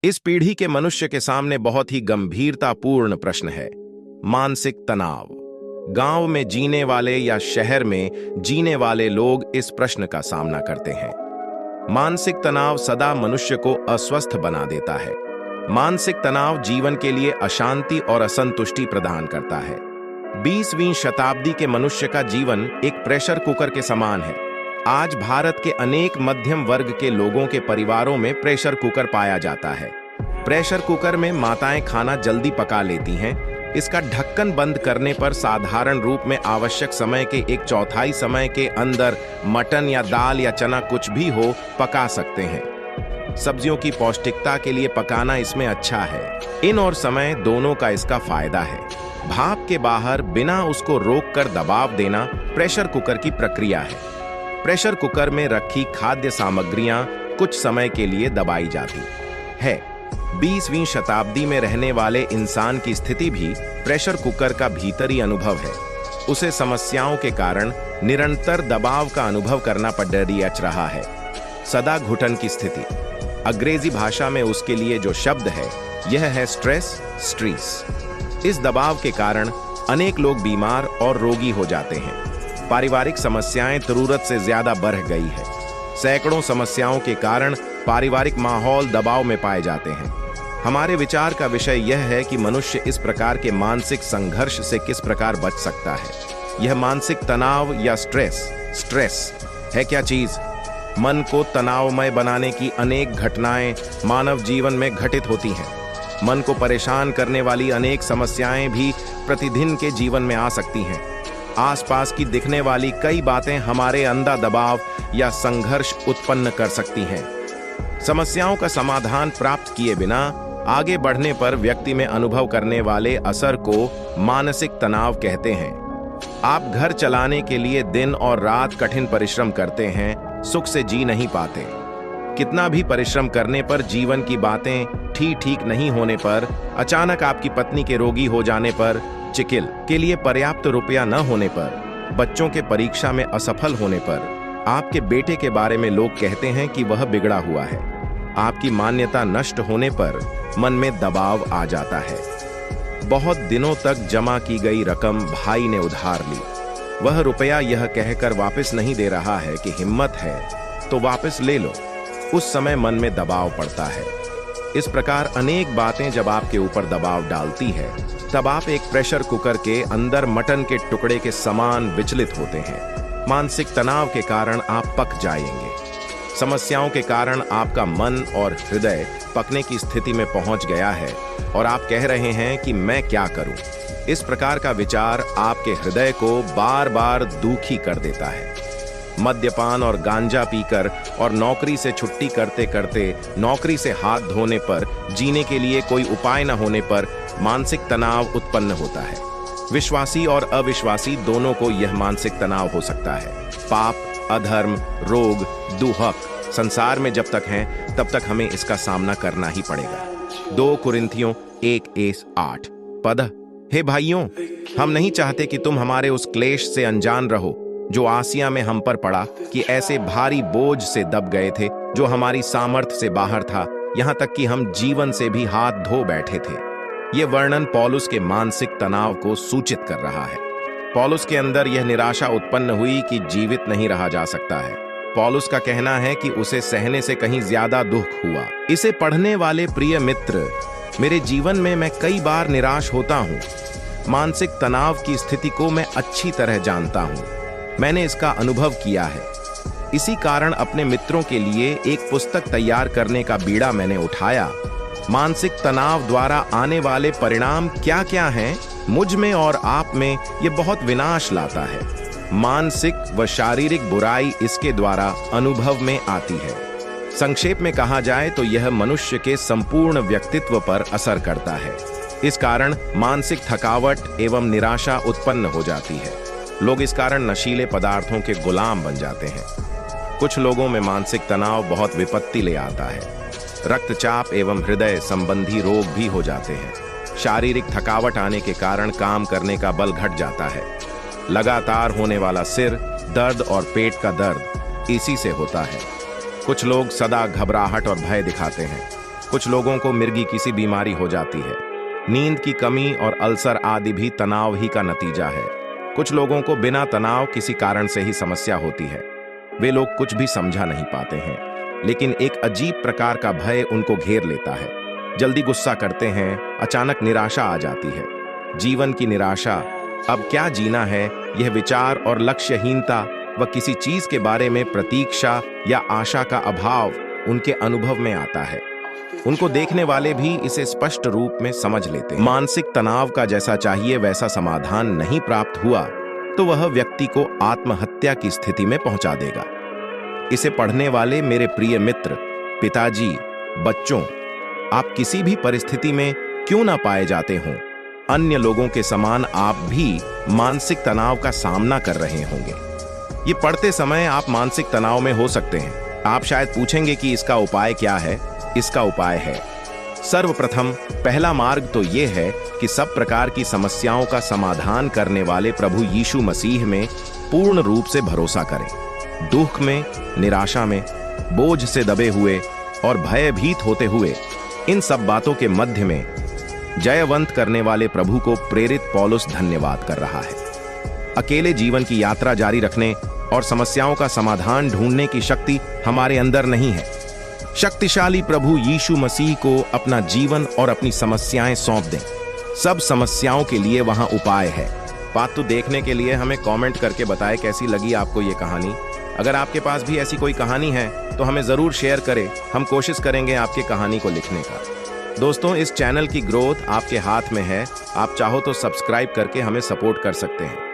इस पीढ़ी के मनुष्य के सामने बहुत ही गंभीरतापूर्ण प्रश्न है, मानसिक तनाव। गांव में जीने वाले या शहर में जीने वाले लोग इस प्रश्न का सामना करते हैं। मानसिक तनाव सदा मनुष्य को अस्वस्थ बना देता है। मानसिक तनाव जीवन के लिए अशांति और असंतुष्टि प्रदान करता है। 20वीं शताब्दी के मनुष्य का जीवन एक प्रेशर कुकर के समान है। आज भारत के अनेक मध्यम वर्ग के लोगों के परिवारों में प्रेशर कुकर पाया जाता है। प्रेशर कुकर में माताएं खाना जल्दी पका लेती हैं। इसका ढक्कन बंद करने पर साधारण रूप में आवश्यक समय के 1/4 समय के अंदर मटन या दाल या चना कुछ भी हो पका सकते हैं। सब्जियों की पौष्टिकता के लिए पकाना इसमें अच्छा है। इन और समय दोनों का इसका फायदा है। भाप के बाहर बिना उसको रोककर दबाव देना प्रेशर कुकर की प्रक्रिया है। प्रेशर कुकर में रखी खाद्य सामग्रियां कुछ समय के लिए दबाई जाती है। 20वीं शताब्दी में रहने वाले इंसान की स्थिति भी प्रेशर कुकर का भीतरी अनुभव है। उसे समस्याओं के कारण निरंतर दबाव का अनुभव करना पड़ रहा है। सदा घुटन की स्थिति। अंग्रेजी भाषा में उसके लिए जो शब्द है यह है स्ट्रेस। इस दबाव के कारण अनेक लोग बीमार और रोगी हो जाते हैं। पारिवारिक समस्याएं जरूरत से ज्यादा बढ़ गई है। सैकड़ों समस्याओं के कारण पारिवारिक माहौल दबाव में पाए जाते हैं। हमारे विचार का विषय यह है कि मनुष्य इस प्रकार के मानसिक संघर्ष से किस प्रकार बच सकता है। यह मानसिक तनाव या स्ट्रेस है क्या चीज? मन को तनावमय बनाने की अनेक घटनाएं मानव जीवन में घटित होती हैं। मन को परेशान करने वाली अनेक समस्याएं भी प्रतिदिन के जीवन में आ सकती हैं। आसपास की दिखने वाली कई बातें हमारे अंदर दबाव या संघर्ष उत्पन्न कर सकती हैं। समस्याओं का समाधान प्राप्त किए बिना आगे बढ़ने पर व्यक्ति में अनुभव करने वाले असर को मानसिक तनाव कहते हैं। आप घर चलाने के लिए दिन और रात कठिन परिश्रम करते हैं, सुख से जी नहीं पाते। कितना भी परिश्रम करने पर जीवन की बातें ठीक नहीं होने पर, अचानक आपकी पत्नी के रोगी हो जाने पर, चिकिल के लिए पर्याप्त रुपया न होने पर, बच्चों के परीक्षा में असफल होने पर, आपके बेटे के बारे में लोग कहते हैं कि वह बिगड़ा हुआ है। आपकी मान्यता नष्ट होने पर मन में दबाव आ जाता है। बहुत दिनों तक जमा की गई रकम भाई ने उधार ली। वह रुपया यह कहकर वापस नहीं दे रहा है कि हिम्मत है तो वापस ले लो। उस समय मन में दबाव पड़ता है। इस प्रकार अनेक बातें जब आपके ऊपर दबाव डालती है तब आप एक प्रेशर कुकर के अंदर मटन के टुकड़े के समान विचलित होते हैं। मानसिक तनाव के कारण आप पक जाएंगे। समस्याओं के कारण आपका मन और हृदय पकने की स्थिति में पहुंच गया है और आप कह रहे हैं कि मैं क्या करूं। इस प्रकार का विचार आपके हृदय को बार बार दुखी कर देता है। मद्यपान और गांजा पीकर और नौकरी से छुट्टी करते करते, नौकरी से हाथ धोने पर, जीने के लिए कोई उपाय न होने पर मानसिक तनाव उत्पन्न होता है। विश्वासी और अविश्वासी दोनों को यह मानसिक तनाव हो सकता है। पाप, अधर्म, रोग, दुहक संसार में जब तक हैं तब तक हमें इसका सामना करना ही पड़ेगा। 2 कुरिन्थियों 1:8 पद। हे भाइयों, हम नहीं चाहते कि तुम हमारे उस क्लेश से अनजान रहो जो आसिया में हम पर पड़ा, कि ऐसे भारी बोझ से दब गए थे जो हमारी सामर्थ्य से बाहर था, यहाँ तक कि हम जीवन से भी हाथ धो बैठे थे। ये वर्णन पौलुस के मानसिक तनाव को सूचित कर रहा है। पौलुस के अंदर यह निराशा उत्पन्न हुई कि जीवित नहीं रहा जा सकता है। पौलुस का कहना है कि उसे सहने से कहीं ज्यादा दुख हुआ। इसे पढ़ने वाले प्रिय मित्र, मेरे जीवन में मैं कई बार निराश होता हूँ। मानसिक तनाव की स्थिति को मैं अच्छी तरह जानता हूँ। मैंने इसका अनुभव किया है। इसी कारण अपने मित्रों के लिए एक पुस्तक तैयार करने का बीड़ा मैंने उठाया। मानसिक तनाव द्वारा आने वाले परिणाम क्या क्या हैं, मुझ में और आप में ये बहुत विनाश लाता है। मानसिक व शारीरिक बुराई इसके द्वारा अनुभव में आती है। संक्षेप में कहा जाए तो यह मनुष्य के संपूर्ण व्यक्तित्व पर असर करता है। इस कारण मानसिक थकावट एवं निराशा उत्पन्न हो जाती है। लोग इस कारण नशीले पदार्थों के गुलाम बन जाते हैं। कुछ लोगों में मानसिक तनाव बहुत विपत्ति ले आता है। रक्तचाप एवं हृदय संबंधी रोग भी हो जाते हैं। शारीरिक थकावट आने के कारण काम करने का बल घट जाता है। लगातार होने वाला सिर दर्द और पेट का दर्द इसी से होता है। कुछ लोग सदा घबराहट और भय दिखाते हैं। कुछ लोगों को मिर्गी की सी बीमारी हो जाती है। नींद की कमी और अल्सर आदि भी तनाव ही का नतीजा है। कुछ लोगों को बिना तनाव किसी कारण से ही समस्या होती है। वे लोग कुछ भी समझा नहीं पाते हैं, लेकिन एक अजीब प्रकार का भय उनको घेर लेता है। जल्दी गुस्सा करते हैं, अचानक निराशा आ जाती है। जीवन की निराशा, अब क्या जीना है, यह विचार और लक्ष्यहीनता व किसी चीज के बारे में प्रतीक्षा या आशा का अभाव उनके अनुभव में आता है। उनको देखने वाले भी इसे स्पष्ट रूप में समझ लेते हैं। मानसिक तनाव का जैसा चाहिए वैसा समाधान नहीं प्राप्त हुआ तो वह व्यक्ति को आत्महत्या की स्थिति में पहुंचा देगा। इसे पढ़ने वाले मेरे प्रिय मित्र, पिताजी, बच्चों, आप किसी भी परिस्थिति में क्यों ना पाए जाते हों, अन्य लोगों के समान आप भी मानसिक तनाव का सामना कर रहे होंगे। ये पढ़ते समय आप मानसिक तनाव में हो सकते हैं। आप शायद पूछेंगे कि इसका उपाय क्या है। इसका उपाय है, सर्वप्रथम पहला मार्ग तो यह है कि सब प्रकार की समस्याओं का समाधान करने वाले प्रभु यीशु मसीह में पूर्ण रूप से भरोसा करें। दुख में, निराशा में, बोझ से दबे हुए और भयभीत होते हुए इन सब बातों के मध्य में जयवंत करने वाले प्रभु को प्रेरित पौलुस धन्यवाद कर रहा है। अकेले जीवन की यात्रा जारी रखने और समस्याओं का समाधान ढूंढने की शक्ति हमारे अंदर नहीं है। शक्तिशाली प्रभु यीशु मसीह को अपना जीवन और अपनी समस्याएं सौंप दें। सब समस्याओं के लिए वहां उपाय है। पातु देखने के लिए हमें कमेंट करके बताएं कैसी लगी आपको ये कहानी। अगर आपके पास भी ऐसी कोई कहानी है तो हमें जरूर शेयर करें। हम कोशिश करेंगे आपकी कहानी को लिखने का। दोस्तों, इस चैनल की ग्रोथ आपके हाथ में है। आप चाहो तो सब्सक्राइब करके हमें सपोर्ट कर सकते हैं।